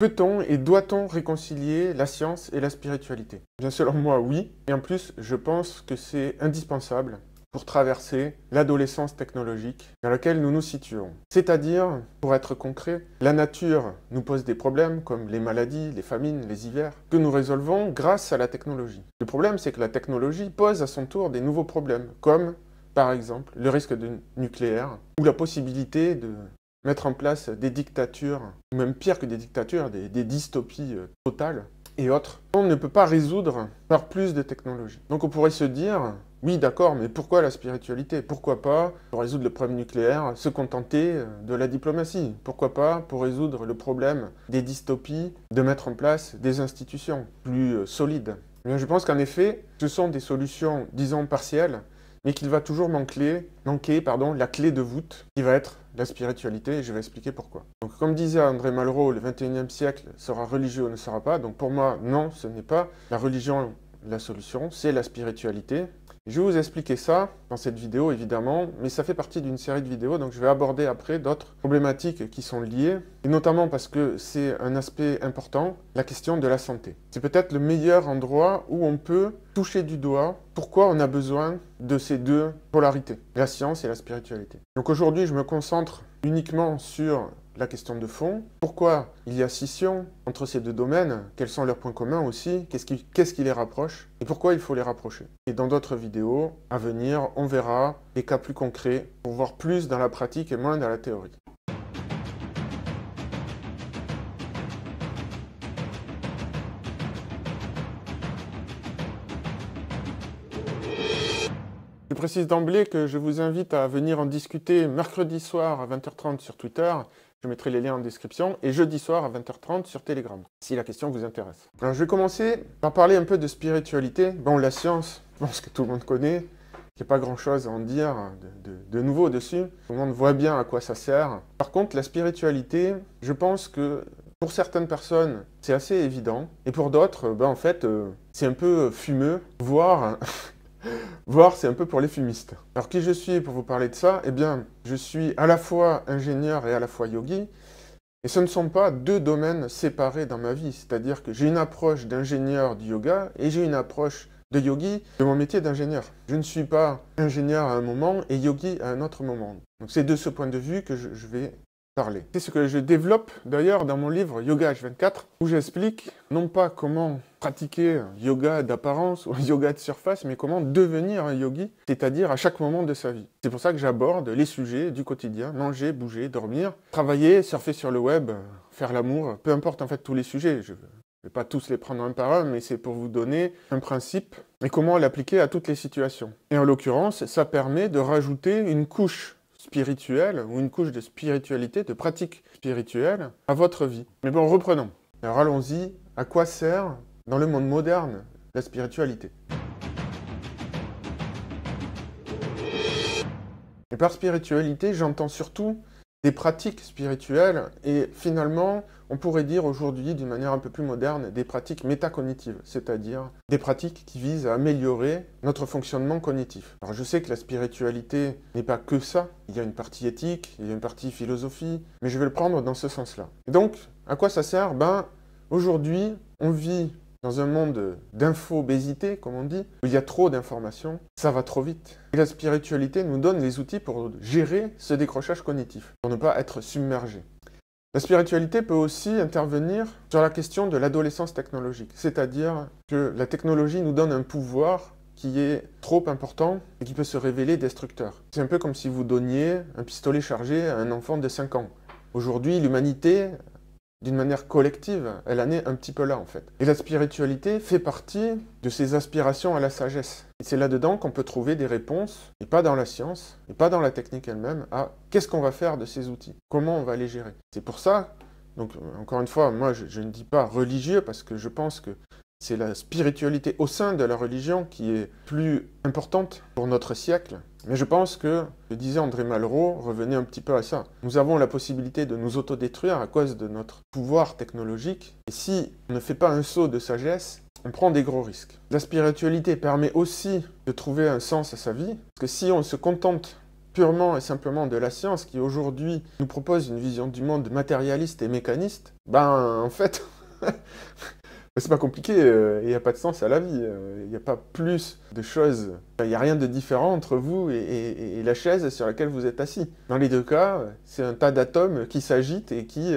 Peut-on et doit-on réconcilier la science et la spiritualité? Bien selon moi, oui. Et en plus, je pense que c'est indispensable pour traverser l'adolescence technologique dans laquelle nous nous situons. C'est-à-dire, pour être concret, la nature nous pose des problèmes comme les maladies, les famines, les hivers, que nous résolvons grâce à la technologie. Le problème, c'est que la technologie pose à son tour des nouveaux problèmes, comme par exemple le risque de nucléaire ou la possibilité de mettre en place des dictatures, ou même pire que des dictatures, des dystopies totales et autres. On ne peut pas résoudre par plus de technologie. Donc on pourrait se dire, oui d'accord, mais pourquoi la spiritualité? Pourquoi pas, pour résoudre le problème nucléaire, se contenter de la diplomatie? Pourquoi pas, pour résoudre le problème des dystopies, de mettre en place des institutions plus solides? Eh bien, je pense qu'en effet, ce sont des solutions, disons, partielles, mais qu'il va toujours manquer la clé de voûte, qui va être la spiritualité, et je vais expliquer pourquoi. Donc, comme disait André Malraux, le XXIe siècle sera religieux ou ne sera pas. Donc, pour moi, non, ce n'est pas la religion la solution, c'est la spiritualité. Je vais vous expliquer ça dans cette vidéo, évidemment, mais ça fait partie d'une série de vidéos, donc je vais aborder après d'autres problématiques qui sont liées, et notamment parce que c'est un aspect important, la question de la santé. C'est peut-être le meilleur endroit où on peut toucher du doigt pourquoi on a besoin de ces deux polarités, la science et la spiritualité. Donc aujourd'hui, je me concentre uniquement sur la question de fond. Pourquoi il y a scission entre ces deux domaines? Quels sont leurs points communs aussi? Qu'est-ce qui les rapproche? Et pourquoi il faut les rapprocher? Et dans d'autres vidéos à venir, on verra des cas plus concrets pour voir plus dans la pratique et moins dans la théorie. Je précise d'emblée que je vous invite à venir en discuter mercredi soir à 20h30 sur Twitter. Je mettrai les liens en description, et jeudi soir à 20h30 sur Telegram, si la question vous intéresse. Alors je vais commencer par parler un peu de spiritualité. Bon, la science, je pense que tout le monde connaît, il n'y a pas grand-chose à en dire de nouveau dessus. Tout le monde voit bien à quoi ça sert. Par contre, la spiritualité, je pense que pour certaines personnes, c'est assez évident, et pour d'autres, en fait, c'est un peu fumeux, voire c'est un peu pour les fumistes. Alors qui je suis pour vous parler de ça? Eh bien, je suis à la fois ingénieur et à la fois yogi, et ce ne sont pas deux domaines séparés dans ma vie, c'est-à-dire que j'ai une approche d'ingénieur du yoga et j'ai une approche de yogi de mon métier d'ingénieur. Je ne suis pas ingénieur à un moment et yogi à un autre moment. Donc c'est de ce point de vue que je vais parler. C'est ce que je développe d'ailleurs dans mon livre Yoga H24, où j'explique non pas comment pratiquer un yoga d'apparence ou un yoga de surface, mais comment devenir un yogi, c'est-à-dire à chaque moment de sa vie. C'est pour ça que j'aborde les sujets du quotidien, manger, bouger, dormir, travailler, surfer sur le web, faire l'amour, peu importe en fait tous les sujets. Je ne vais pas tous les prendre un par un, mais c'est pour vous donner un principe et comment l'appliquer à toutes les situations. Et en l'occurrence, ça permet de rajouter une couche spirituelle ou une couche de spiritualité, de pratique spirituelle à votre vie. Mais bon, reprenons. Alors allons-y, à quoi sert dans le monde moderne la spiritualité? Et par spiritualité, j'entends surtout des pratiques spirituelles et finalement, on pourrait dire aujourd'hui, d'une manière un peu plus moderne, des pratiques métacognitives, c'est-à-dire des pratiques qui visent à améliorer notre fonctionnement cognitif. Alors je sais que la spiritualité n'est pas que ça, il y a une partie éthique, il y a une partie philosophie, mais je vais le prendre dans ce sens-là. Et donc, à quoi ça sert? Aujourd'hui, on vit dans un monde d'infobésité, comme on dit, où il y a trop d'informations, ça va trop vite. Et la spiritualité nous donne les outils pour gérer ce décrochage cognitif, pour ne pas être submergé. La spiritualité peut aussi intervenir sur la question de l'adolescence technologique, c'est-à-dire que la technologie nous donne un pouvoir qui est trop important et qui peut se révéler destructeur. C'est un peu comme si vous donniez un pistolet chargé à un enfant de 5 ans. Aujourd'hui, l'humanité, d'une manière collective, elle en est un petit peu là en fait. Et la spiritualité fait partie de ces aspirations à la sagesse. Et c'est là-dedans qu'on peut trouver des réponses, et pas dans la science, et pas dans la technique elle-même, à qu'est-ce qu'on va faire de ces outils, comment on va les gérer. C'est pour ça, donc encore une fois, moi je ne dis pas religieux parce que je pense que c'est la spiritualité au sein de la religion qui est plus importante pour notre siècle. Mais je pense que, je disais André Malraux, revenez un petit peu à ça. Nous avons la possibilité de nous autodétruire à cause de notre pouvoir technologique. Et si on ne fait pas un saut de sagesse, on prend des gros risques. La spiritualité permet aussi de trouver un sens à sa vie. Parce que si on se contente purement et simplement de la science, qui aujourd'hui nous propose une vision du monde matérialiste et mécaniste, ben en fait, c'est pas compliqué, il n'y a pas de sens à la vie, il n'y a pas plus de choses, il n'y a rien de différent entre vous et la chaise sur laquelle vous êtes assis. Dans les deux cas, c'est un tas d'atomes qui s'agitent et qui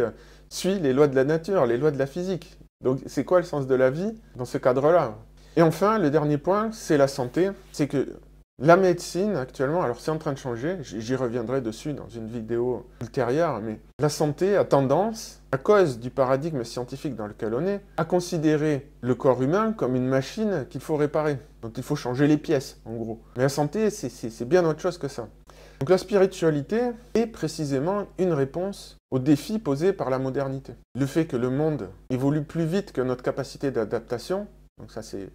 suit les lois de la nature, les lois de la physique. Donc c'est quoi le sens de la vie dans ce cadre-là? Et enfin, le dernier point, c'est la santé. C'est que la médecine, actuellement, alors c'est en train de changer, j'y reviendrai dessus dans une vidéo ultérieure, mais la santé a tendance, à cause du paradigme scientifique dans lequel on est, à considérer le corps humain comme une machine qu'il faut réparer. Donc il faut changer les pièces, en gros. Mais la santé, c'est bien autre chose que ça. Donc la spiritualité est précisément une réponse aux défis posés par la modernité. Le fait que le monde évolue plus vite que notre capacité d'adaptation, donc ça c'est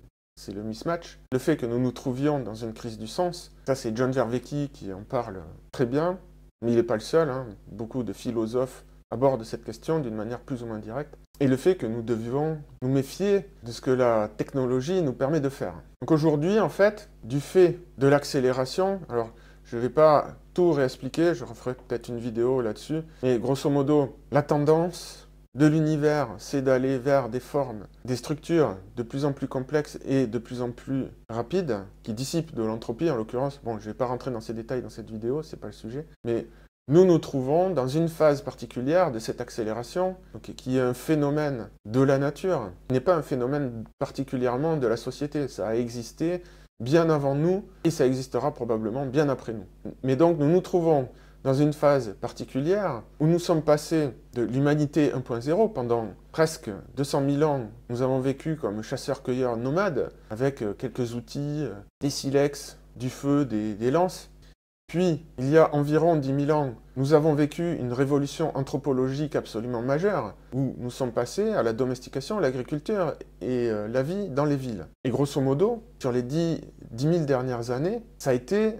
le mismatch. Le fait que nous nous trouvions dans une crise du sens, ça c'est John Vervaeke qui en parle très bien, mais il n'est pas le seul, hein. Beaucoup de philosophes abordent cette question d'une manière plus ou moins directe. Et le fait que nous devions nous méfier de ce que la technologie nous permet de faire. Donc aujourd'hui, en fait, du fait de l'accélération, alors je ne vais pas tout réexpliquer, je referai peut-être une vidéo là-dessus, mais grosso modo, la tendance de l'univers, c'est d'aller vers des formes, des structures de plus en plus complexes et de plus en plus rapides, qui dissipent de l'entropie en l'occurrence. Bon, je ne vais pas rentrer dans ces détails dans cette vidéo, c'est pas le sujet, mais nous nous trouvons dans une phase particulière de cette accélération, donc, qui est un phénomène de la nature, qui n'est pas un phénomène particulièrement de la société. Ça a existé bien avant nous et ça existera probablement bien après nous. Mais donc nous nous trouvons dans une phase particulière où nous sommes passés de l'humanité 1.0 pendant presque 200 000 ans. Nous avons vécu comme chasseurs-cueilleurs nomades avec quelques outils, des silex, du feu, des lances. Puis, il y a environ 10 000 ans, nous avons vécu une révolution anthropologique absolument majeure, où nous sommes passés à la domestication, l'agriculture et la vie dans les villes. Et grosso modo, sur les 10 000 dernières années, ça a été,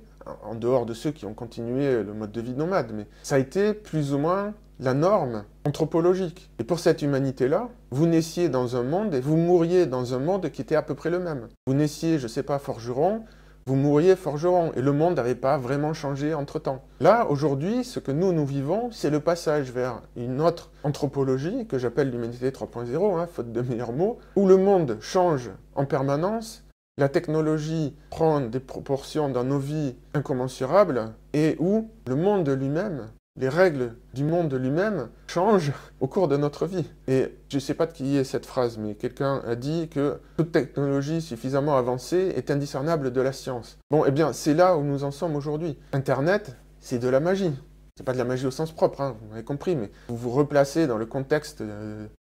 en dehors de ceux qui ont continué le mode de vie nomade, mais ça a été plus ou moins la norme anthropologique. Et pour cette humanité-là, vous naissiez dans un monde et vous mouriez dans un monde qui était à peu près le même. Vous naissiez, je ne sais pas, forgeron, vous mourriez forgeron, et le monde n'avait pas vraiment changé entre-temps. Là, aujourd'hui, ce que nous vivons, c'est le passage vers une autre anthropologie, que j'appelle l'humanité 3.0, hein, faute de meilleurs mots, où le monde change en permanence, la technologie prend des proportions dans nos vies incommensurables, et où le monde lui-même, les règles du monde lui-même changent au cours de notre vie. Et je ne sais pas de qui est cette phrase, mais quelqu'un a dit que toute technologie suffisamment avancée est indiscernable de la science. Bon, eh bien, c'est là où nous en sommes aujourd'hui. Internet, c'est de la magie. C'est pas de la magie au sens propre, hein, vous m'avez compris, mais vous vous replacez dans le contexte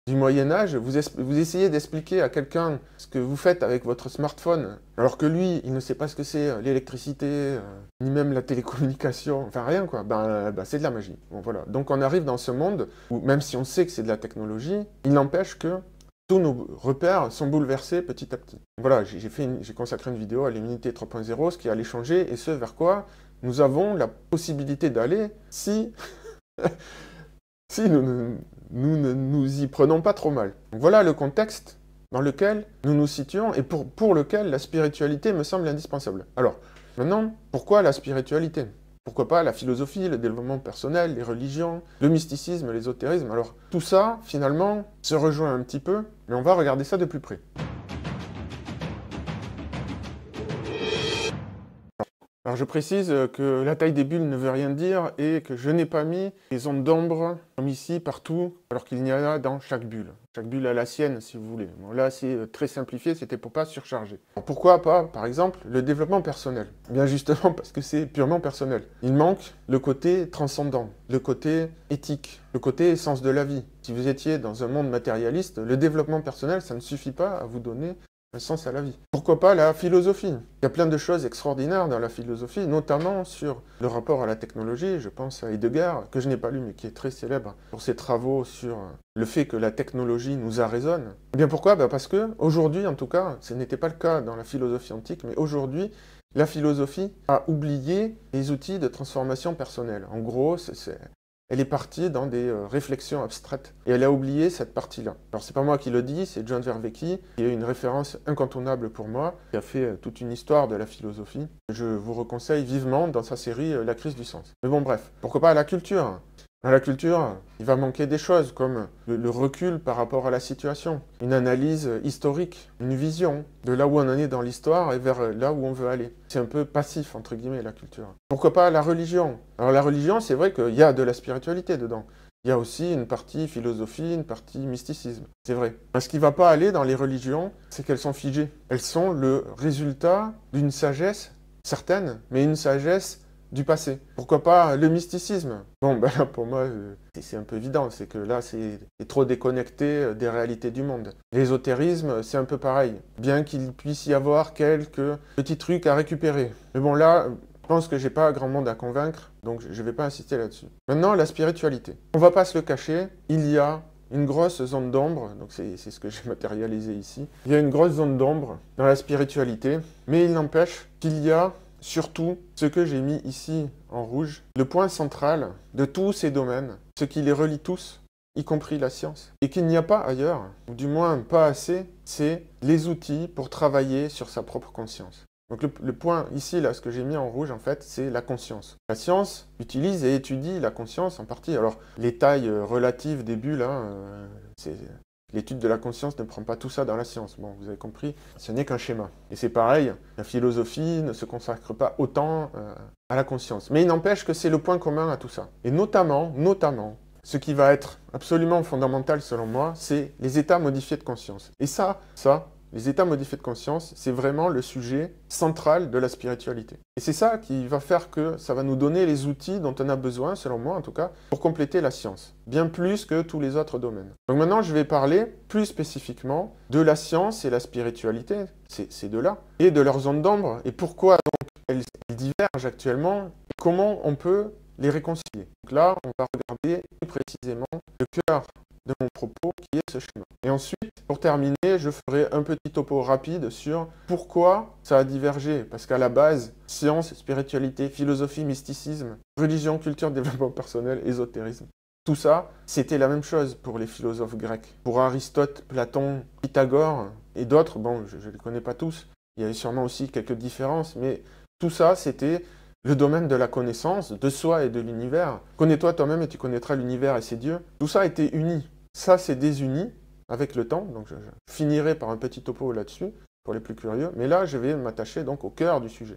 du Moyen-Âge, vous essayez d'expliquer à quelqu'un ce que vous faites avec votre smartphone, alors que lui, il ne sait pas ce que c'est l'électricité, ni même la télécommunication, enfin rien quoi, c'est de la magie. Bon, voilà. Donc on arrive dans ce monde où, même si on sait que c'est de la technologie, il n'empêche que tous nos repères sont bouleversés petit à petit. Voilà, j'ai consacré une vidéo à l'humanité 3.0, ce qui allait changer et ce vers quoi nous avons la possibilité d'aller si, si nous ne nous y prenons pas trop mal. Donc voilà le contexte dans lequel nous nous situons et pour lequel la spiritualité me semble indispensable. Alors, maintenant, pourquoi la spiritualité? Pourquoi pas la philosophie, le développement personnel, les religions, le mysticisme, l'ésotérisme? Alors, tout ça, finalement, se rejoint un petit peu, mais on va regarder ça de plus près. Alors je précise que la taille des bulles ne veut rien dire et que je n'ai pas mis des ondes d'ombre comme ici, partout, alors qu'il y en a dans chaque bulle. Chaque bulle a la sienne, si vous voulez. Bon, là, c'est très simplifié, c'était pour pas surcharger. Alors, pourquoi pas, par exemple, le développement personnel? Bien justement parce que c'est purement personnel. Il manque le côté transcendant, le côté éthique, le côté essence de la vie. Si vous étiez dans un monde matérialiste, le développement personnel, ça ne suffit pas à vous donner un sens à la vie. Pourquoi pas la philosophie? Il y a plein de choses extraordinaires dans la philosophie, notamment sur le rapport à la technologie. Je pense à Heidegger, que je n'ai pas lu, mais qui est très célèbre pour ses travaux sur le fait que la technologie nous arraisonne. Eh bien pourquoi? Parce que aujourd'hui, en tout cas, ce n'était pas le cas dans la philosophie antique, mais aujourd'hui, la philosophie a oublié les outils de transformation personnelle. En gros, elle est partie dans des réflexions abstraites. Et elle a oublié cette partie-là. Alors c'est pas moi qui le dis, c'est John Vervaeke, qui est une référence incontournable pour moi, qui a fait toute une histoire de la philosophie. Je vous reconseille vivement dans sa série La crise du sens. Mais bon bref, pourquoi pas la culture? Dans la culture, il va manquer des choses comme le recul par rapport à la situation, une analyse historique, une vision de là où on en est dans l'histoire et vers là où on veut aller. C'est un peu passif, entre guillemets, la culture. Pourquoi pas la religion? Alors la religion, c'est vrai qu'il y a de la spiritualité dedans. Il y a aussi une partie philosophie, une partie mysticisme. C'est vrai. Mais ce qui ne va pas aller dans les religions, c'est qu'elles sont figées. Elles sont le résultat d'une sagesse certaine, mais une sagesse du passé. Pourquoi pas le mysticisme? Bon, ben là, pour moi, c'est un peu évident. C'est que là, c'est trop déconnecté des réalités du monde. L'ésotérisme, c'est un peu pareil. Bien qu'il puisse y avoir quelques petits trucs à récupérer. Mais bon, là, je pense que j'ai pas grand monde à convaincre, donc je ne vais pas insister là-dessus. Maintenant, la spiritualité. On va pas se le cacher, il y a une grosse zone d'ombre, donc c'est ce que j'ai matérialisé ici. Il y a une grosse zone d'ombre dans la spiritualité, mais il n'empêche qu'il y a surtout, ce que j'ai mis ici en rouge, le point central de tous ces domaines, ce qui les relie tous, y compris la science, et qu'il n'y a pas ailleurs, ou du moins pas assez, c'est les outils pour travailler sur sa propre conscience. Donc le point ici, là, ce que j'ai mis en rouge, en fait, c'est la conscience. La science utilise et étudie la conscience en partie. Alors, les tailles relatives des bulles, c'est... L'étude de la conscience ne prend pas tout ça dans la science. Bon, vous avez compris, ce n'est qu'un schéma. Et c'est pareil, la philosophie ne se consacre pas autant à la conscience. Mais il n'empêche que c'est le point commun à tout ça. Et notamment, ce qui va être absolument fondamental selon moi, c'est les états modifiés de conscience. Et ça, les états modifiés de conscience, c'est vraiment le sujet central de la spiritualité. Et c'est ça qui va faire que ça va nous donner les outils dont on a besoin, selon moi en tout cas, pour compléter la science. Bien plus que tous les autres domaines. Donc maintenant, je vais parler plus spécifiquement de la science et la spiritualité, ces deux-là, et de leurs zones d'ombre, et pourquoi donc elles divergent actuellement, et comment on peut les réconcilier. Donc là, on va regarder plus précisément le cœur de mon propos qui est ce schéma. Et ensuite, pour terminer, je ferai un petit topo rapide sur pourquoi ça a divergé. Parce qu'à la base, science, spiritualité, philosophie, mysticisme, religion, culture, développement personnel, ésotérisme, tout ça, c'était la même chose pour les philosophes grecs. Pour Aristote, Platon, Pythagore et d'autres, bon, je ne les connais pas tous, il y avait sûrement aussi quelques différences, mais tout ça, c'était le domaine de la connaissance, de soi et de l'univers. Connais-toi toi-même et tu connaîtras l'univers et ses dieux. Tout ça a été uni. Ça s'est désuni avec le temps, donc je finirai par un petit topo là-dessus, pour les plus curieux. Mais là, je vais m'attacher donc au cœur du sujet.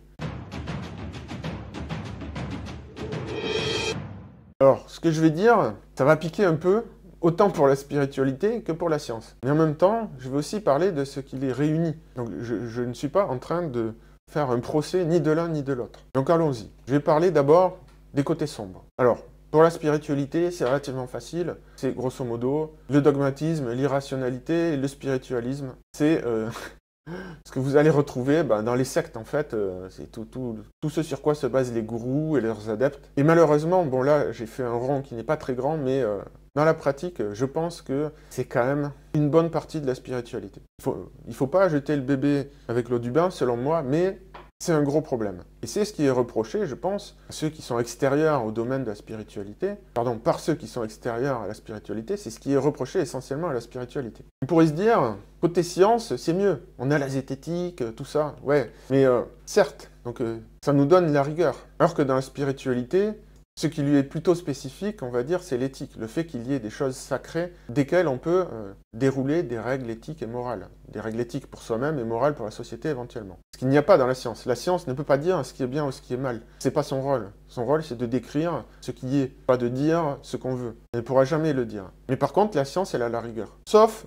Alors, ce que je vais dire, ça va piquer un peu, autant pour la spiritualité que pour la science. Mais en même temps, je vais aussi parler de ce qui les réunit. Donc, je ne suis pas en train de faire un procès ni de l'un ni de l'autre. Donc allons-y. Je vais parler d'abord des côtés sombres. Alors, pour la spiritualité, c'est relativement facile. C'est grosso modo le dogmatisme, l'irrationalité et le spiritualisme. C'est ce que vous allez retrouver dans les sectes, en fait. C'est tout ce sur quoi se basent les gourous et leurs adeptes. Et malheureusement, bon là, j'ai fait un rond qui n'est pas très grand, mais dans la pratique, je pense que c'est quand même une bonne partie de la spiritualité. Il faut pas jeter le bébé avec l'eau du bain, selon moi, mais c'est un gros problème. Et c'est ce qui est reproché, je pense, à ceux qui sont extérieurs au domaine de la spiritualité, par ceux qui sont extérieurs à la spiritualité, c'est ce qui est reproché essentiellement à la spiritualité. On pourrait se dire, côté science, c'est mieux. On a la zététique, tout ça, ouais. Mais certes, donc ça nous donne la rigueur. Alors que dans la spiritualité, ce qui lui est plutôt spécifique, on va dire, c'est l'éthique. Le fait qu'il y ait des choses sacrées desquelles on peut dérouler des règles éthiques et morales. Des règles éthiques pour soi-même et morales pour la société éventuellement. Ce qu'il n'y a pas dans la science. La science ne peut pas dire ce qui est bien ou ce qui est mal. C'est pas son rôle. Son rôle, c'est de décrire ce qui est, pas de dire ce qu'on veut. Elle ne pourra jamais le dire. Mais par contre, la science, elle a la rigueur. Sauf,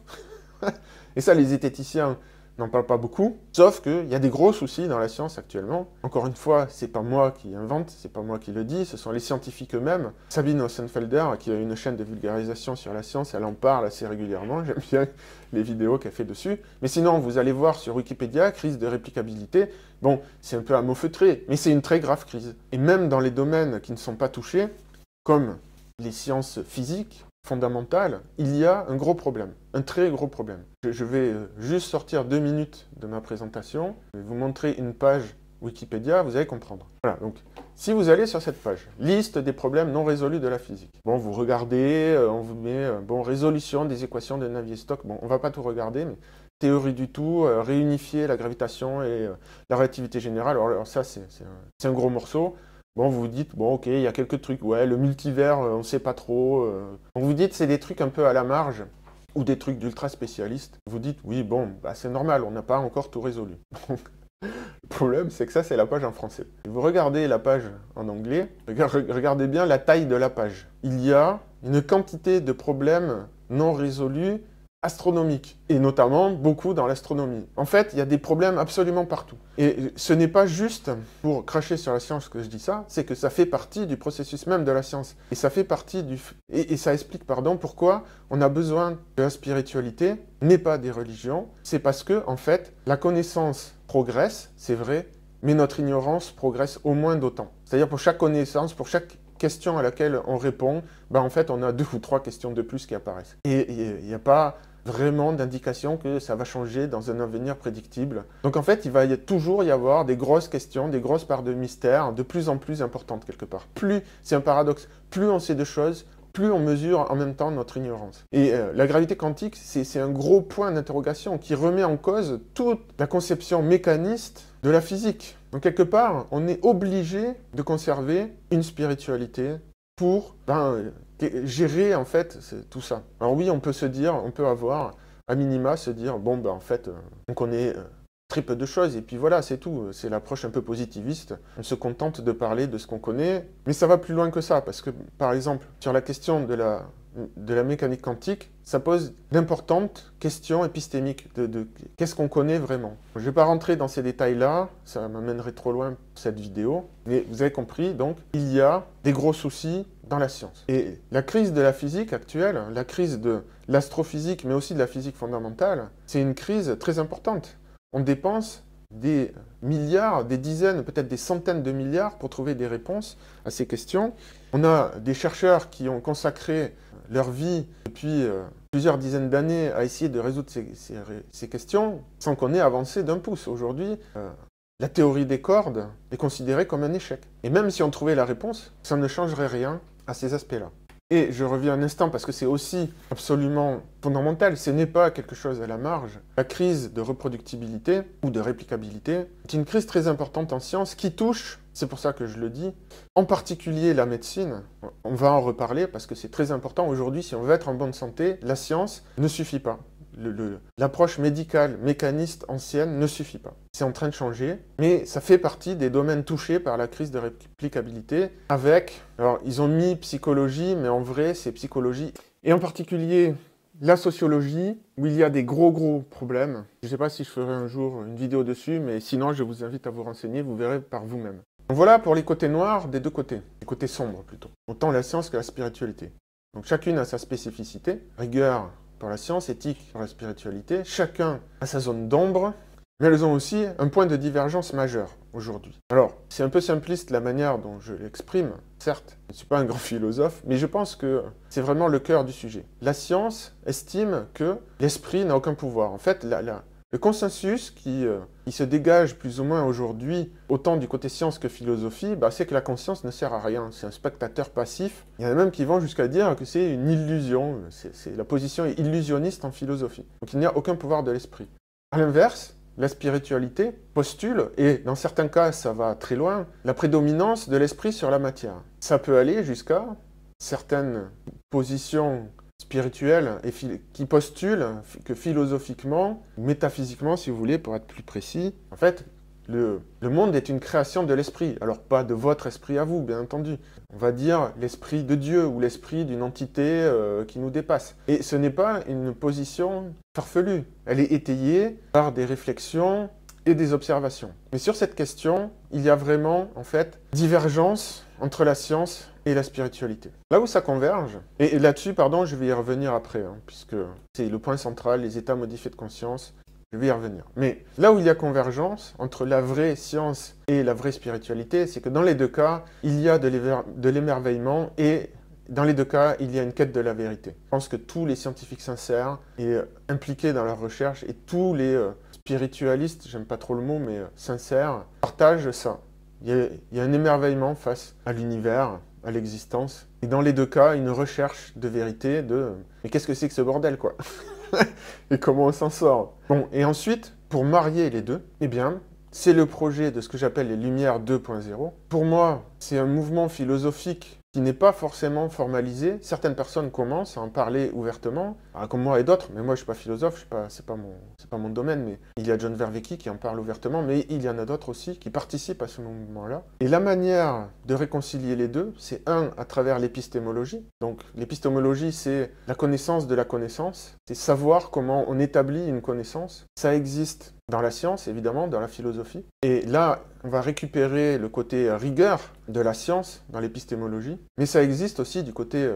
et ça les zététiciens n'en parle pas beaucoup, sauf qu'il y a des gros soucis dans la science actuellement. Encore une fois, c'est pas moi qui invente, c'est pas moi qui le dis, ce sont les scientifiques eux-mêmes. Sabine Ossenfelder, qui a une chaîne de vulgarisation sur la science, elle en parle assez régulièrement, j'aime bien les vidéos qu'elle fait dessus. Mais sinon, vous allez voir sur Wikipédia, crise de réplicabilité, bon, c'est un peu à mot feutré, mais c'est une très grave crise. Et même dans les domaines qui ne sont pas touchés, comme les sciences physiques, fondamentale, il y a un gros problème, un très gros problème. Je vais juste sortir 2 minutes de ma présentation, je vais vous montrer une page Wikipédia, vous allez comprendre. Voilà, donc si vous allez sur cette page, liste des problèmes non résolus de la physique. Bon, vous regardez, on vous met, bon, résolution des équations de Navier-Stokes. Bon, on va pas tout regarder, mais théorie du tout, réunifier la gravitation et la relativité générale. Alors ça, c'est un gros morceau. Bon, vous vous dites, bon, ok, il y a quelques trucs. Ouais, le multivers, on ne sait pas trop. Donc vous dites, c'est des trucs un peu à la marge ou des trucs d'ultra spécialistes. Vous dites, oui, bon, bah, c'est normal, on n'a pas encore tout résolu. Le problème, c'est que ça, c'est la page en français. Et vous regardez la page en anglais, regardez bien la taille de la page. Il y a une quantité de problèmes non résolus astronomiques, et notamment beaucoup dans l'astronomie. En fait, il y a des problèmes absolument partout. Et ce n'est pas juste pour cracher sur la science que je dis ça, c'est que ça fait partie du processus même de la science. Et ça fait partie du... Et ça explique, pardon, pourquoi on a besoin de la spiritualité, mais pas des religions. C'est parce que, en fait, la connaissance progresse, c'est vrai, mais notre ignorance progresse au moins d'autant. C'est-à-dire pour chaque connaissance, pour chaque question à laquelle on répond, ben en fait, on a 2 ou 3 questions de plus qui apparaissent. Et il n'y a pas vraiment d'indication que ça va changer dans un avenir prédictible. Donc en fait, il va toujours y avoir des grosses questions, des grosses parts de mystère, de plus en plus importantes quelque part. Plus, c'est un paradoxe, plus on sait de choses, plus on mesure en même temps notre ignorance. Et la gravité quantique, c'est un gros point d'interrogation qui remet en cause toute la conception mécaniste de la physique. Donc quelque part, on est obligé de conserver une spiritualité pour gérer en fait tout ça. Alors oui, on peut se dire, on peut avoir à minima se dire, bon ben en fait, on connaît très peu de choses et puis voilà, c'est tout. C'est l'approche un peu positiviste. On se contente de parler de ce qu'on connaît, mais ça va plus loin que ça parce que par exemple, sur la question de la mécanique quantique, ça pose d'importantes questions épistémiques de qu'est-ce qu'on connaît vraiment. Je ne vais pas rentrer dans ces détails-là, ça m'amènerait trop loin pour cette vidéo, mais vous avez compris, donc, il y a des gros soucis dans la science. Et la crise de la physique actuelle, la crise de l'astrophysique, mais aussi de la physique fondamentale, c'est une crise très importante. On dépense des milliards, des dizaines, peut-être des centaines de milliards pour trouver des réponses à ces questions. On a des chercheurs qui ont consacré leur vie depuis plusieurs dizaines d'années à essayer de résoudre ces questions sans qu'on ait avancé d'un pouce. Aujourd'hui, la théorie des cordes est considérée comme un échec. Et même si on trouvait la réponse, ça ne changerait rien à ces aspects-là. Et je reviens un instant parce que c'est aussi absolument fondamental, ce n'est pas quelque chose à la marge. La crise de reproductibilité ou de réplicabilité est une crise très importante en science qui touche, c'est pour ça que je le dis, en particulier la médecine. On va en reparler parce que c'est très important. Aujourd'hui, si on veut être en bonne santé, la science ne suffit pas. L'approche médicale, mécaniste ancienne ne suffit pas. C'est en train de changer, mais ça fait partie des domaines touchés par la crise de réplicabilité avec, alors ils ont mis psychologie, mais en vrai c'est psychologie, et en particulier la sociologie, où il y a des gros problèmes. Je ne sais pas si je ferai un jour une vidéo dessus, mais sinon je vous invite à vous renseigner, vous verrez par vous-même. Donc voilà pour les côtés noirs des 2 côtés, les côtés sombres plutôt, autant la science que la spiritualité. Donc chacune a sa spécificité, rigueur pour la science, éthique pour la spiritualité, chacun a sa zone d'ombre, mais elles ont aussi un point de divergence majeur aujourd'hui. Alors, c'est un peu simpliste la manière dont je l'exprime, certes, je ne suis pas un grand philosophe, mais je pense que c'est vraiment le cœur du sujet. La science estime que l'esprit n'a aucun pouvoir. En fait, le consensus qui se dégage plus ou moins aujourd'hui, autant du côté science que philosophie, c'est que la conscience ne sert à rien. C'est un spectateur passif. Il y en a même qui vont jusqu'à dire que c'est une illusion. La position est illusionniste en philosophie. Donc il n'y a aucun pouvoir de l'esprit. À l'inverse, la spiritualité postule, et dans certains cas ça va très loin, la prédominance de l'esprit sur la matière. Ça peut aller jusqu'à certaines positions spirituelle et qui postule que philosophiquement, métaphysiquement si vous voulez, pour être plus précis, en fait, le monde est une création de l'esprit. Alors pas de votre esprit à vous, bien entendu. On va dire l'esprit de Dieu ou l'esprit d'une entité qui nous dépasse. Et ce n'est pas une position farfelue. Elle est étayée par des réflexions et des observations. Mais sur cette question, il y a vraiment, en fait, divergence entre la science et la spiritualité. Là où ça converge, et là-dessus, pardon, je vais y revenir après, puisque c'est le point central, les états modifiés de conscience, je vais y revenir. Mais là où il y a convergence entre la vraie science et la vraie spiritualité, c'est que dans les 2 cas, il y a de l'émerveillement et dans les deux cas, il y a une quête de la vérité. Je pense que tous les scientifiques sincères et impliqués dans leur recherche et tous les spiritualistes, j'aime pas trop le mot, mais sincères, partagent ça. Il y a un émerveillement face à l'univers, à l'existence. Et dans les deux cas, une recherche de vérité, mais qu'est-ce que c'est que ce bordel, quoi? Et comment on s'en sort? Bon, et ensuite, pour marier les deux, eh bien, c'est le projet de ce que j'appelle les Lumières 2.0. Pour moi, c'est un mouvement philosophique qui n'est pas forcément formalisé. Certaines personnes commencent à en parler ouvertement, comme moi et d'autres, mais moi je ne suis pas philosophe, c'est pas mon domaine, mais il y a John Vervaeke qui en parle ouvertement, mais il y en a d'autres aussi qui participent à ce mouvement-là. Et la manière de réconcilier les deux, c'est à travers l'épistémologie. Donc l'épistémologie, c'est la connaissance de la connaissance, c'est savoir comment on établit une connaissance. Ça existe dans la science, évidemment, dans la philosophie. Et là, on va récupérer le côté rigueur de la science dans l'épistémologie, mais ça existe aussi du côté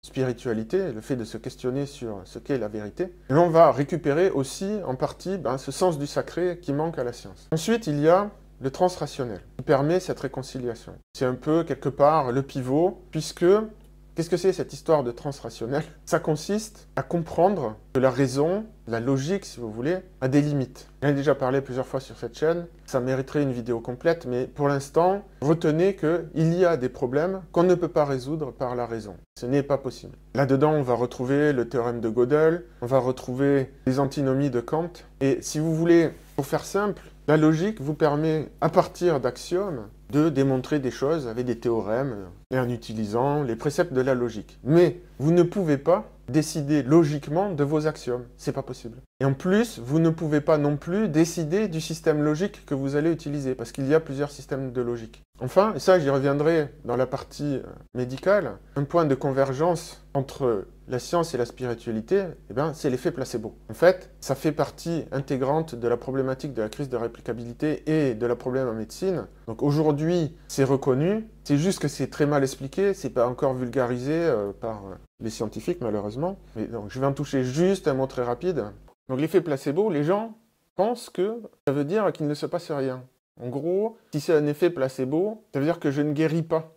spiritualité, le fait de se questionner sur ce qu'est la vérité. Et on va récupérer aussi, en partie, ce sens du sacré qui manque à la science. Ensuite, il y a le transrationnel, qui permet cette réconciliation. C'est un peu, quelque part, le pivot, puisque qu'est-ce que c'est cette histoire de transrationnel? Ça consiste à comprendre que la raison, la logique si vous voulez, a des limites. J'en ai déjà parlé plusieurs fois sur cette chaîne, ça mériterait une vidéo complète, mais pour l'instant, retenez qu'il y a des problèmes qu'on ne peut pas résoudre par la raison. Ce n'est pas possible. Là-dedans, on va retrouver le théorème de Gödel, on va retrouver les antinomies de Kant, et si vous voulez, pour faire simple, la logique vous permet, à partir d'axiomes, de démontrer des choses avec des théorèmes et en utilisant les préceptes de la logique. Mais vous ne pouvez pas décider logiquement de vos axiomes. C'est pas possible. Et en plus, vous ne pouvez pas non plus décider du système logique que vous allez utiliser, parce qu'il y a plusieurs systèmes de logique. Enfin, et ça j'y reviendrai dans la partie médicale, un point de convergence entre la science et la spiritualité, c'est l'effet placebo. En fait, ça fait partie intégrante de la problématique de la crise de réplicabilité et de la problème en médecine. Donc aujourd'hui, c'est reconnu, c'est juste que c'est très mal expliqué, c'est pas encore vulgarisé par les scientifiques malheureusement. Mais donc je vais en toucher juste un mot très rapide. Donc l'effet placebo, les gens pensent que ça veut dire qu'il ne se passe rien. En gros, si c'est un effet placebo, ça veut dire que je ne guéris pas.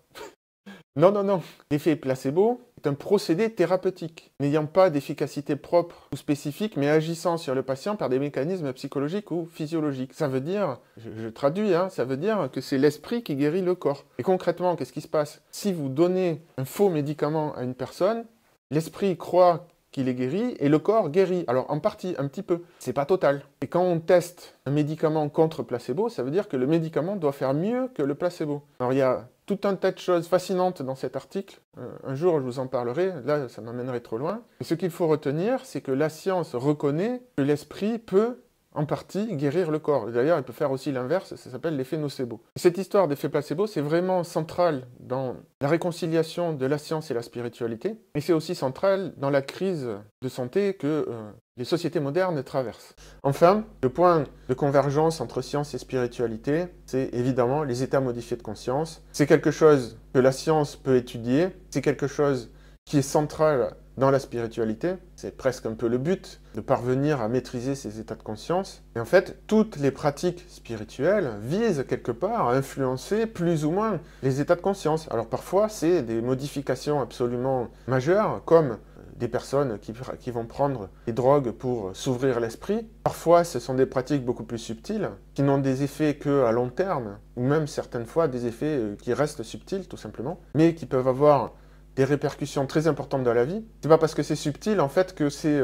Non, non, non. L'effet placebo est un procédé thérapeutique, n'ayant pas d'efficacité propre ou spécifique, mais agissant sur le patient par des mécanismes psychologiques ou physiologiques. Ça veut dire, je traduis, ça veut dire que c'est l'esprit qui guérit le corps. Et concrètement, qu'est-ce qui se passe? Si vous donnez un faux médicament à une personne, l'esprit croit qu'il est guéri et le corps guérit. Alors en partie, un petit peu. C'est pas total. Et quand on teste un médicament contre placebo, ça veut dire que le médicament doit faire mieux que le placebo. Alors il y a tout un tas de choses fascinantes dans cet article. Un jour, je vous en parlerai. Là, ça m'amènerait trop loin. Et ce qu'il faut retenir, c'est que la science reconnaît que l'esprit peut en partie guérir le corps. D'ailleurs, il peut faire aussi l'inverse, ça s'appelle l'effet nocebo. Cette histoire d'effet placebo, c'est vraiment central dans la réconciliation de la science et la spiritualité, et c'est aussi central dans la crise de santé que les sociétés modernes traversent. Enfin, le point de convergence entre science et spiritualité, c'est évidemment les états modifiés de conscience. C'est quelque chose que la science peut étudier, c'est quelque chose qui est central dans la spiritualité, c'est presque un peu le but, de parvenir à maîtriser ces états de conscience. Et en fait, toutes les pratiques spirituelles visent quelque part à influencer plus ou moins les états de conscience. Alors parfois, c'est des modifications absolument majeures, comme des personnes qui vont prendre des drogues pour s'ouvrir l'esprit. Parfois, ce sont des pratiques beaucoup plus subtiles, qui n'ont des effets qu'à long terme, ou même certaines fois des effets qui restent subtils, tout simplement, mais qui peuvent avoir des répercussions très importantes dans la vie. C'est pas parce que c'est subtil, en fait, que c'est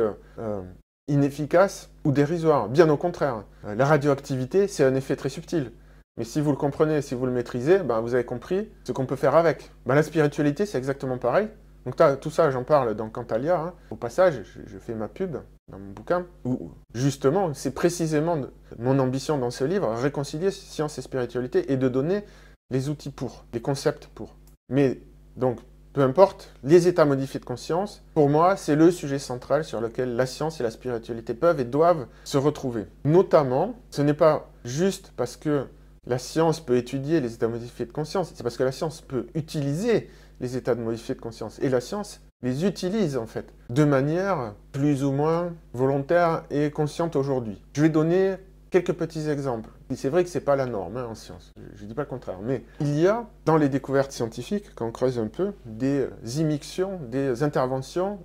inefficace ou dérisoire. Bien au contraire. La radioactivité, c'est un effet très subtil. Mais si vous le comprenez, si vous le maîtrisez, vous avez compris ce qu'on peut faire avec. La spiritualité, c'est exactement pareil. Donc tout ça, j'en parle dans Cantalia. Au passage, je fais ma pub dans mon bouquin, où justement, c'est précisément mon ambition dans ce livre, réconcilier science et spiritualité et de donner les outils pour, les concepts pour. Mais donc, peu importe, les états modifiés de conscience, pour moi, c'est le sujet central sur lequel la science et la spiritualité peuvent et doivent se retrouver. Notamment, ce n'est pas juste parce que la science peut étudier les états modifiés de conscience, c'est parce que la science peut utiliser les états modifiés de conscience. Et la science les utilise, en fait, de manière plus ou moins volontaire et consciente aujourd'hui. Je vais donner quelques petits exemples. C'est vrai que c'est pas la norme hein, en sciences, je dis pas le contraire, mais il y a dans les découvertes scientifiques, quand on creuse un peu, des immixtions, des interventions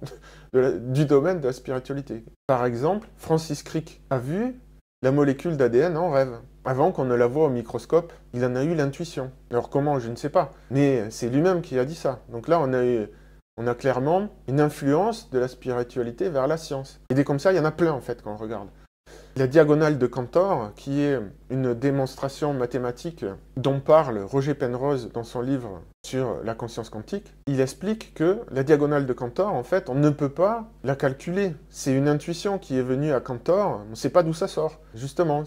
du domaine de la spiritualité. Par exemple, Francis Crick a vu la molécule d'ADN en rêve. Avant qu'on ne la voie au microscope, il en a eu l'intuition. Alors comment, je ne sais pas, mais c'est lui-même qui a dit ça. Donc là, on a clairement une influence de la spiritualité vers la science. Et des comme ça, il y en a plein en fait quand on regarde. La diagonale de Cantor, qui est une démonstration mathématique dont parle Roger Penrose dans son livre sur la conscience quantique, il explique que la diagonale de Cantor, en fait, on ne peut pas la calculer. C'est une intuition qui est venue à Cantor, on ne sait pas d'où ça sort. Justement,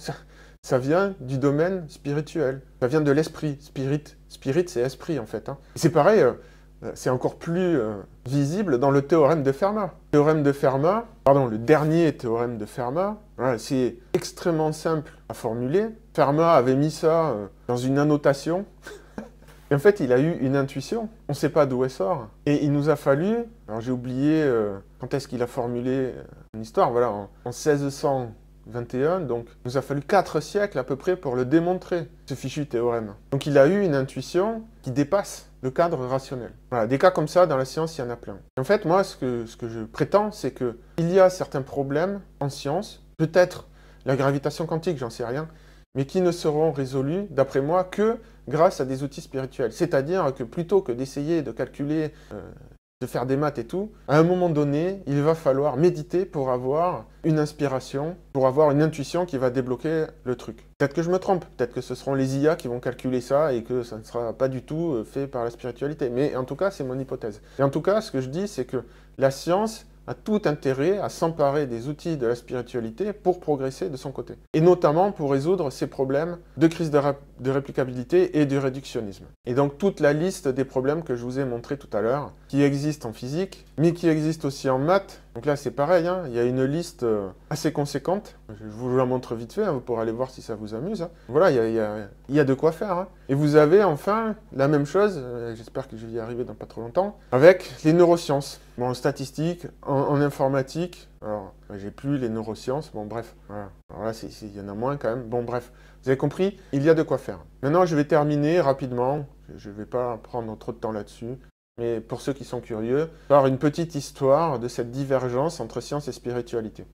ça vient du domaine spirituel, ça vient de l'esprit. Spirit, c'est esprit en fait. Hein. C'est pareil, c'est encore plus visible dans le théorème de Fermat. Le dernier théorème de Fermat, voilà, c'est extrêmement simple à formuler. Fermat avait mis ça dans une annotation. Et en fait, il a eu une intuition. On ne sait pas d'où elle sort. Et il nous a fallu, alors j'ai oublié quand est-ce qu'il a formulé une histoire, voilà, en 1621, donc il nous a fallu 4 siècles à peu près pour le démontrer, ce fichu théorème. Donc il a eu une intuition qui dépasse le cadre rationnel. Voilà, des cas comme ça, dans la science, il y en a plein. En fait, moi, ce que je prétends, c'est qu'il y a certains problèmes en science, peut-être la gravitation quantique, j'en sais rien, mais qui ne seront résolus, d'après moi, que grâce à des outils spirituels. C'est-à-dire que plutôt que d'essayer de calculer, de faire des maths et tout, à un moment donné, il va falloir méditer pour avoir une inspiration, pour avoir une intuition qui va débloquer le truc. Peut-être que je me trompe, peut-être que ce seront les IA qui vont calculer ça et que ça ne sera pas du tout fait par la spiritualité. Mais en tout cas, c'est mon hypothèse. Et en tout cas, ce que je dis, c'est que la science a tout intérêt à s'emparer des outils de la spiritualité pour progresser de son côté. Et notamment pour résoudre ces problèmes de crise de réplicabilité et de réductionnisme. Et donc toute la liste des problèmes que je vous ai montré tout à l'heure, qui existent en physique, mais qui existent aussi en maths. Donc là c'est pareil, hein, il y a une liste assez conséquente. Je vous la montre vite fait, hein, vous pourrez aller voir si ça vous amuse. Hein. Voilà, il y a de quoi faire. Hein. Et vous avez enfin la même chose, j'espère que je vais y arriver dans pas trop longtemps, avec les neurosciences. Bon, en statistique, en informatique, alors j'ai plus les neurosciences, bon bref, voilà. Alors là, il y en a moins quand même, bon bref. Vous avez compris, il y a de quoi faire. Maintenant, je vais terminer rapidement, je ne vais pas prendre trop de temps là-dessus, mais pour ceux qui sont curieux, par une petite histoire de cette divergence entre science et spiritualité.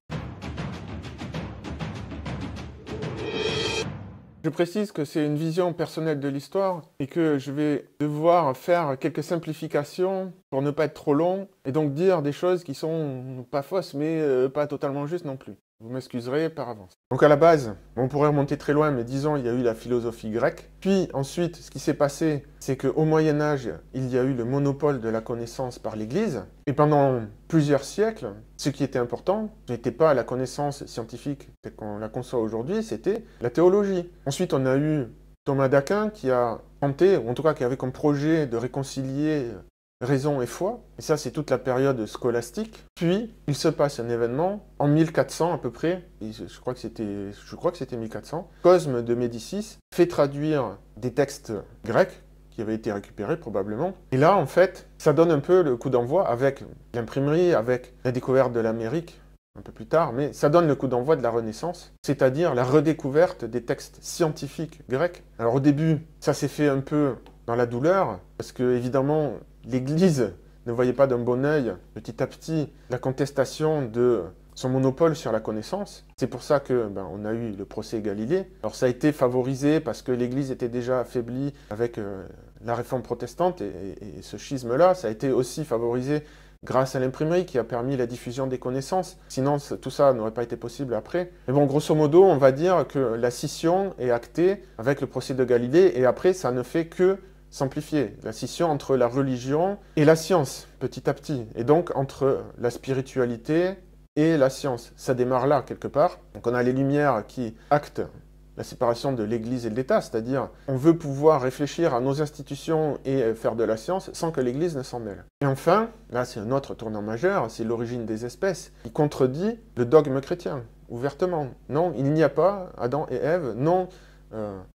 Je précise que c'est une vision personnelle de l'histoire et que je vais devoir faire quelques simplifications pour ne pas être trop long et donc dire des choses qui sont pas fausses mais pas totalement justes non plus. Vous m'excuserez par avance. Donc à la base, on pourrait remonter très loin, mais disons, il y a eu la philosophie grecque. Puis ensuite, ce qui s'est passé, c'est qu'au Moyen-Âge, il y a eu le monopole de la connaissance par l'Église. Et pendant plusieurs siècles, ce qui était important n'était pas la connaissance scientifique telle qu'on la conçoit aujourd'hui, c'était la théologie. Ensuite, on a eu Thomas d'Aquin qui a tenté, ou en tout cas qui avait comme projet de réconcilier raison et foi, et ça c'est toute la période scolastique. Puis il se passe un événement en 1400 à peu près, et je crois que c'était 1400. Cosme de Médicis fait traduire des textes grecs qui avaient été récupérés probablement. Et là en fait, ça donne un peu le coup d'envoi avec l'imprimerie, avec la découverte de l'Amérique un peu plus tard, mais ça donne le coup d'envoi de la Renaissance, c'est-à-dire la redécouverte des textes scientifiques grecs. Alors au début, ça s'est fait un peu dans la douleur, parce que évidemment, l'Église ne voyait pas d'un bon œil, petit à petit, la contestation de son monopole sur la connaissance. C'est pour ça que on a eu le procès Galilée. Alors ça a été favorisé parce que l'Église était déjà affaiblie avec la réforme protestante, et ce schisme-là, ça a été aussi favorisé grâce à l'imprimerie qui a permis la diffusion des connaissances. Sinon, tout ça n'aurait pas été possible après. Mais bon, grosso modo, on va dire que la scission est actée avec le procès de Galilée, et après, ça ne fait que s'amplifier. La scission entre la religion et la science, petit à petit. Et donc, entre la spiritualité et la science. Ça démarre là, quelque part. Donc, on a les Lumières qui actent la séparation de l'Église et de l'État, c'est-à-dire on veut pouvoir réfléchir à nos institutions et faire de la science sans que l'Église ne s'en mêle. Et enfin, là c'est un autre tournant majeur, c'est l'origine des espèces, qui contredit le dogme chrétien, ouvertement. Non, il n'y a pas Adam et Ève, non,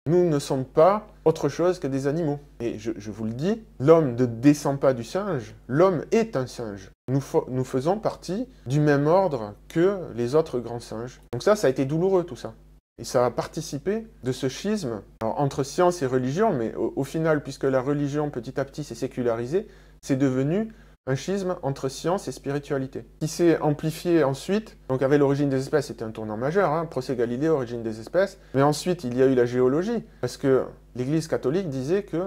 nous ne sommes pas autre chose que des animaux. Et je vous le dis, l'homme ne descend pas du singe, l'homme est un singe. Nous faisons partie du même ordre que les autres grands singes. Donc ça a été douloureux tout ça. Et ça a participé de ce schisme entre science et religion, mais au final, puisque la religion petit à petit s'est sécularisée, c'est devenu un schisme entre science et spiritualité, qui s'est amplifié ensuite. Donc avec l'origine des espèces, c'était un tournant majeur, hein, procès Galilée, origine des espèces. Mais ensuite, il y a eu la géologie, parce que l'Église catholique disait que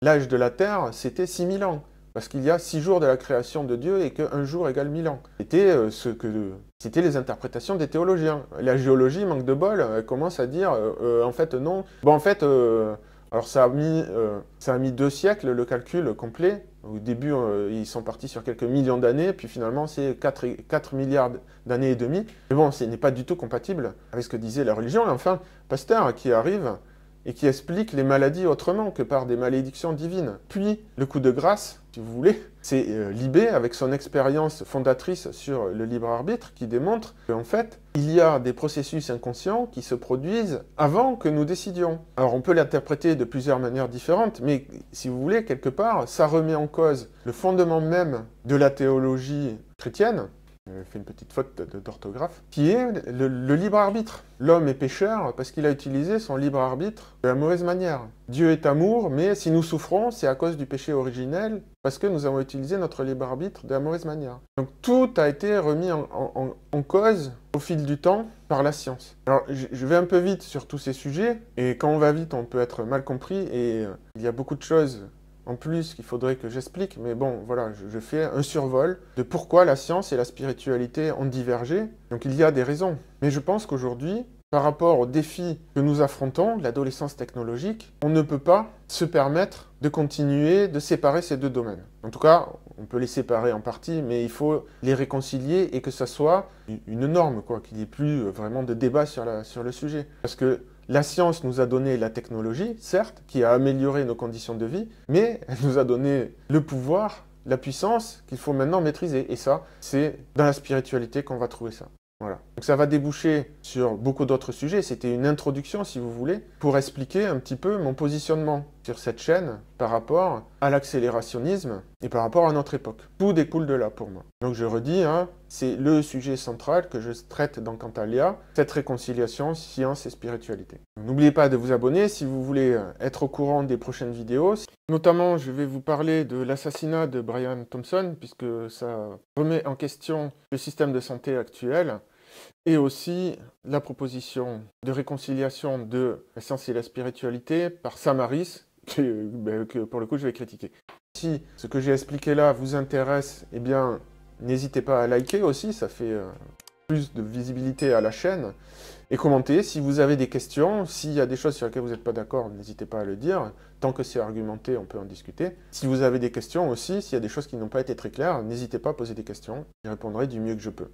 l'âge de la Terre, c'était 6000 ans. Parce qu'il y a 6 jours de la création de Dieu et qu'un jour égale 1000 ans. C'était les interprétations des théologiens. La géologie, manque de bol, elle commence à dire, en fait, non. Bon, en fait, alors ça a mis 2 siècles, le calcul complet. Au début, ils sont partis sur quelques millions d'années, puis finalement, c'est 4 milliards d'années et demie. Mais bon, ce n'est pas du tout compatible avec ce que disait la religion. Et enfin, Pasteur qui arrive et qui explique les maladies autrement que par des malédictions divines. Puis, le coup de grâce, si vous voulez, c'est Libé, avec son expérience fondatrice sur le libre arbitre, qui démontre qu'en fait, il y a des processus inconscients qui se produisent avant que nous décidions. Alors, on peut l'interpréter de plusieurs manières différentes, mais si vous voulez, quelque part, ça remet en cause le fondement même de la théologie chrétienne. J'ai fait une petite faute d'orthographe, qui est le libre arbitre. L'homme est pécheur parce qu'il a utilisé son libre arbitre de la mauvaise manière. Dieu est amour, mais si nous souffrons, c'est à cause du péché originel, parce que nous avons utilisé notre libre arbitre de la mauvaise manière. Donc tout a été remis en cause au fil du temps par la science. Alors je vais un peu vite sur tous ces sujets, et quand on va vite, on peut être mal compris, et il y a beaucoup de choses en plus qu'il faudrait que j'explique, mais bon, voilà, je fais un survol de pourquoi la science et la spiritualité ont divergé. Donc il y a des raisons. Mais je pense qu'aujourd'hui, par rapport aux défis que nous affrontons, l'adolescence technologique, on ne peut pas se permettre de continuer de séparer ces deux domaines. En tout cas, on peut les séparer en partie, mais il faut les réconcilier et que ça soit une norme, quoi, qu'il n'y ait plus vraiment de débat sur le sujet. Parce que la science nous a donné la technologie, certes, qui a amélioré nos conditions de vie, mais elle nous a donné le pouvoir, la puissance qu'il faut maintenant maîtriser. Et ça, c'est dans la spiritualité qu'on va trouver ça. Voilà. Donc ça va déboucher sur beaucoup d'autres sujets. C'était une introduction, si vous voulez, pour expliquer un petit peu mon positionnement sur cette chaîne par rapport à l'accélérationnisme et par rapport à notre époque. Tout découle de là pour moi. Donc je redis, hein, c'est le sujet central que je traite dans Cantalia, cette réconciliation science et spiritualité. N'oubliez pas de vous abonner si vous voulez être au courant des prochaines vidéos. Notamment, je vais vous parler de l'assassinat de Brian Thompson, puisque ça remet en question le système de santé actuel, et aussi la proposition de réconciliation de la science et la spiritualité par Sam Harris, que pour le coup je vais critiquer. Si ce que j'ai expliqué là vous intéresse, eh bien n'hésitez pas à liker aussi, ça fait plus de visibilité à la chaîne. Et commentez si vous avez des questions, s'il y a des choses sur lesquelles vous n'êtes pas d'accord, n'hésitez pas à le dire. Tant que c'est argumenté, on peut en discuter. Si vous avez des questions aussi, s'il y a des choses qui n'ont pas été très claires, n'hésitez pas à poser des questions, j'y répondrai du mieux que je peux.